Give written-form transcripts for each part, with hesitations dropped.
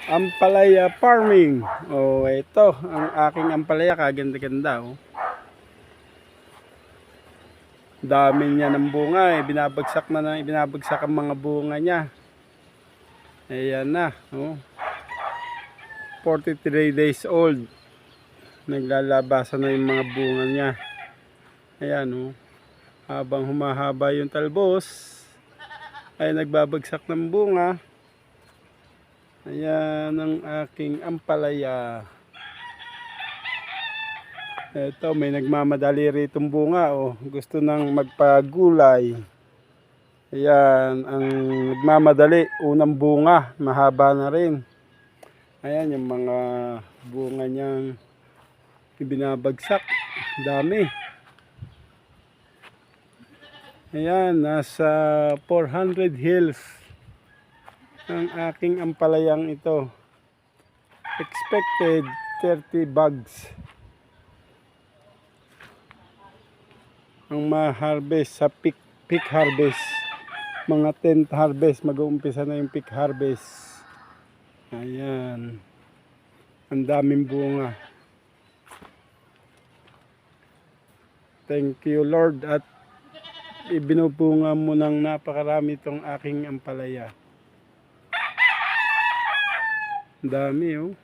Ampalaya farming. Oh, ito ang aking ampalaya, kaganda-ganda oh. Dami niya ng bunga eh. Binabagsak ang mga bunga niya. Ayan na, oh. 43 days old. Naglalabasan na yung mga bunga niya. Ayan oh. Habang humahaba yung talbos ay nagbabagsak ng bunga. Ayan ang aking ampalaya. Ito, may nagmamadali rito bunga oh. Gusto nang magpagulay. Ayan ang nagmamadali. Unang bunga, mahaba na rin. Ayan yung mga bunga niyang ibinabagsak. Dami. Ayan, nasa 400 hills ang aking ampalayang ito. Expected 30 bags ang ma-harvest sa peak harvest. Mga 10th harvest, mag-uumpisa na yung peak harvest. Ayan, ang daming bunga. Thank you Lord, at ibinubunga mo ng napakarami itong aking ampalaya. Dami oh.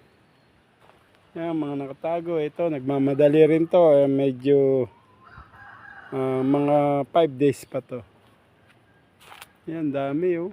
Yan, mga nakatago. Ito, nagmamadali rin to. Medyo mga 5 days pa to. Yan, dami oh.